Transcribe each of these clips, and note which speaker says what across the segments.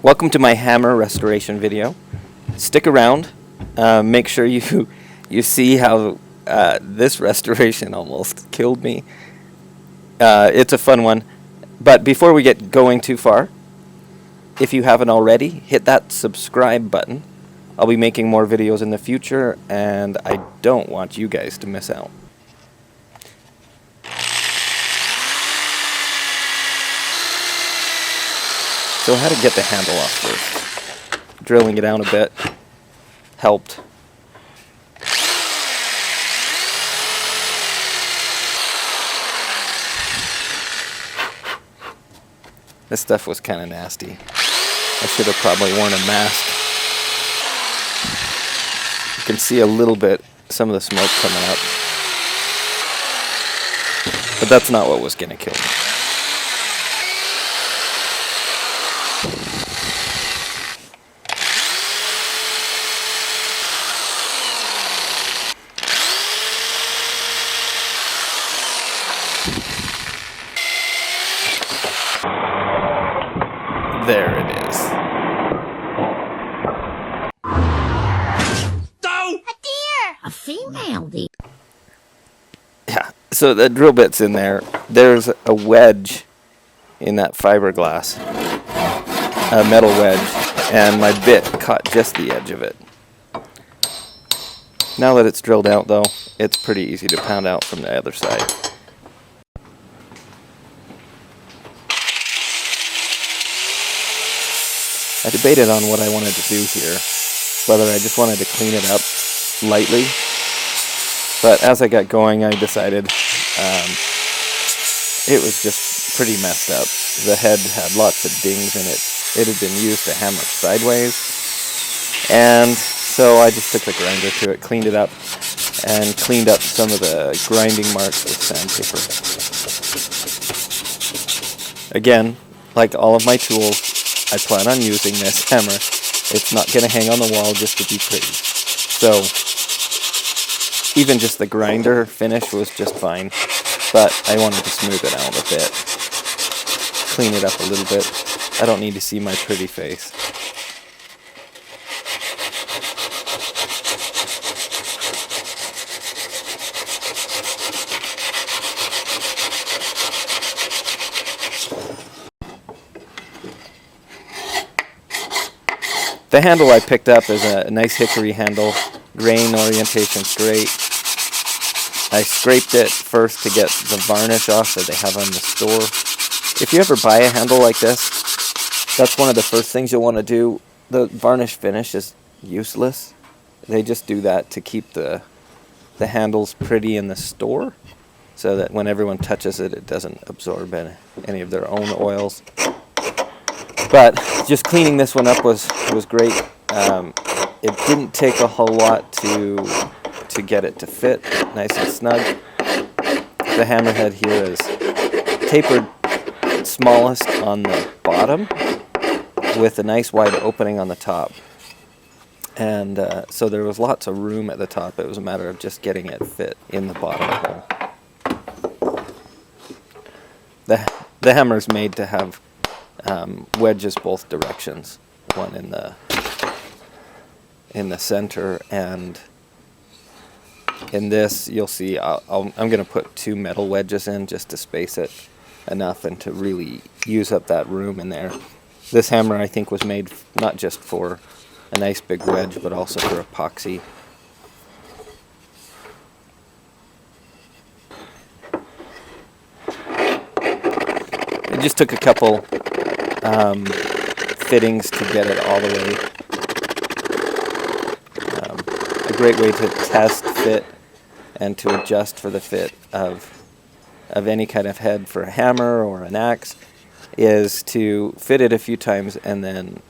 Speaker 1: Welcome to my hammer restoration video. Stick around. Make sure you you see how this restoration almost killed me. It's a fun one. But before we get going too far, if you haven't already, hit that subscribe button. I'll be making more videos in the future, and I don't want you guys to miss out. So how to get the handle off first. Drilling it down a bit helped. This stuff was kind of nasty. I should have probably worn a mask. You can see a little bit, some of the smoke coming up. But that's not what was going to kill me. There it is.
Speaker 2: No! A deer! A female deer.
Speaker 1: Yeah, so the drill bit's in there. There's a wedge in that fiberglass, a metal wedge, and my bit caught just the edge of it. Now that it's drilled out though, it's pretty easy to pound out from the other side. I debated on what I wanted to do here, whether I just wanted to clean it up lightly, but as I got going I decided it was just pretty messed up. The head had lots of dings in it. It had been used to hammer sideways, and so I just took the grinder to it, cleaned it up, and cleaned up some of the grinding marks with sandpaper. Again, like all of my tools, I plan on using this hammer. It's not going to hang on the wall just to be pretty. So, even just the grinder finish was just fine, but I wanted to smooth it out a bit. Clean it up a little bit. I don't need to see my pretty face. The handle I picked up is a nice hickory handle. Grain orientation's great. I scraped it first to get the varnish off that they have on the store. If you ever buy a handle like this, that's one of the first things you'll want to do. The varnish finish is useless. They just do that to keep the handles pretty in the store, so that when everyone touches it, it doesn't absorb any of their own oils. But just cleaning this one up was great. It didn't take a whole lot to get it to fit nice and snug. The hammerhead here is tapered smallest on the bottom with a nice wide opening on the top. And so there was lots of room at the top. It was a matter of just getting it fit in the bottom hole. The hammer's made to have wedges both directions, one in the center, and in this you'll see I'm going to put 2 metal wedges in just to space it enough and to really use up that room in there. This hammer I think was made not just for a nice big wedge but also for epoxy. It just took a couple fittings to get it all the way. A great way to test fit and to adjust for the fit of any kind of head for a hammer or an axe is to fit it a few times, and then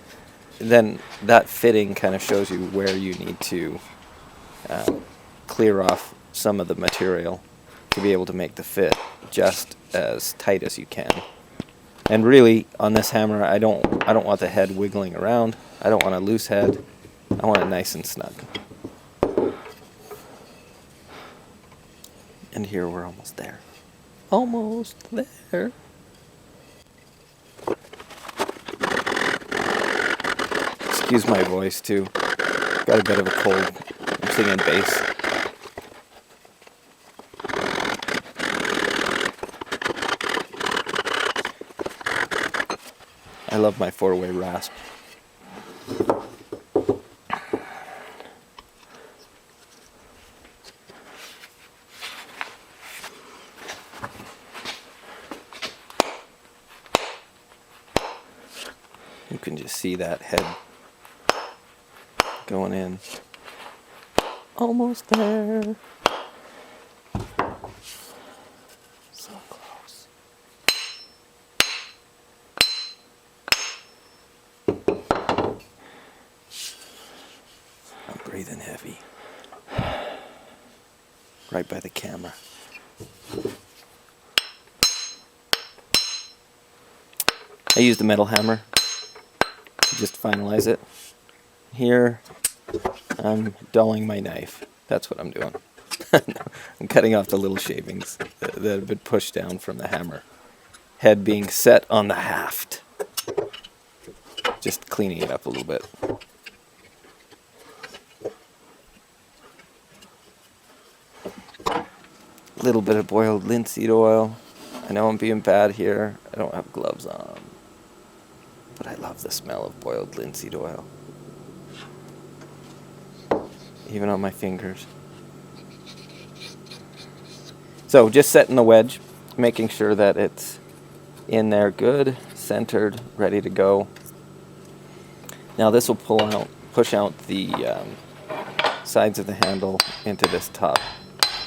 Speaker 1: that fitting kind of shows you where you need to clear off some of the material to be able to make the fit just as tight as you can. And really, on this hammer, I don't want the head wiggling around. I don't want a loose head. I want it nice and snug. And here we're almost there. Almost there. Excuse my voice too. Got a bit of a cold. I'm singing bass. I love my 4-way rasp. You can just see that head going in. Almost there. So close. I'm breathing heavy. Right by the camera. I used a metal hammer to just finalize it. Here, I'm dulling my knife. That's what I'm doing. I'm cutting off the little shavings that have been pushed down from the hammer. Head being set on the haft. Just cleaning it up a little bit. A little bit of boiled linseed oil. I know I'm being bad here. I don't have gloves on. But I love the smell of boiled linseed oil. Even on my fingers. So just setting the wedge, making sure that it's in there good, centered, ready to go. Now this will push out the sides of the handle into this top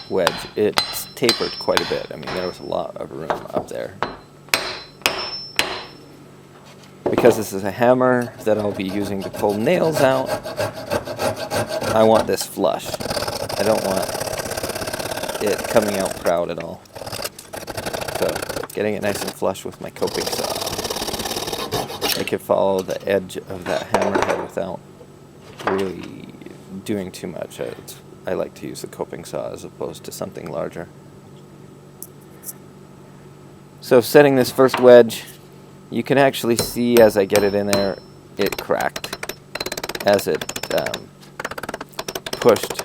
Speaker 1: wedge. It's tapered quite a bit. I mean, there was a lot of room up there. Because this is a hammer that I'll be using to pull nails out, I want this flush. I don't want it coming out proud at all. So, getting it nice and flush with my coping saw. I can follow the edge of that hammerhead without really doing too much. I like to use the coping saw as opposed to something larger. So setting this first wedge, you can actually see as I get it in there, it cracked as it pushed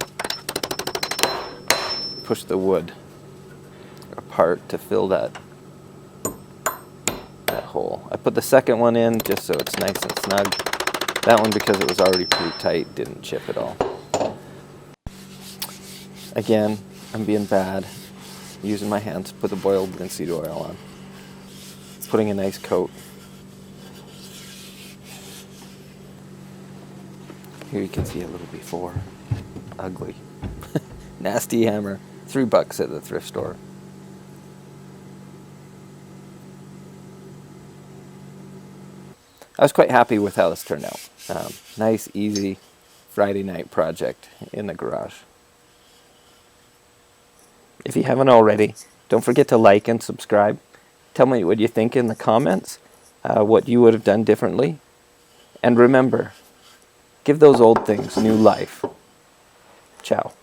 Speaker 1: the wood apart to fill that hole. I put the second one in just so it's nice and snug. That one, because it was already pretty tight, didn't chip at all. Again, I'm being bad. Using my hands to put the boiled linseed oil on. Putting a nice coat. Here you can see a little before. Ugly. Nasty hammer. $3 at the thrift store. I was quite happy with how this turned out. Nice, easy Friday night project in the garage. If you haven't already, don't forget to like and subscribe. Tell me what you think in the comments, what you would have done differently. And remember, give those old things new life. Ciao.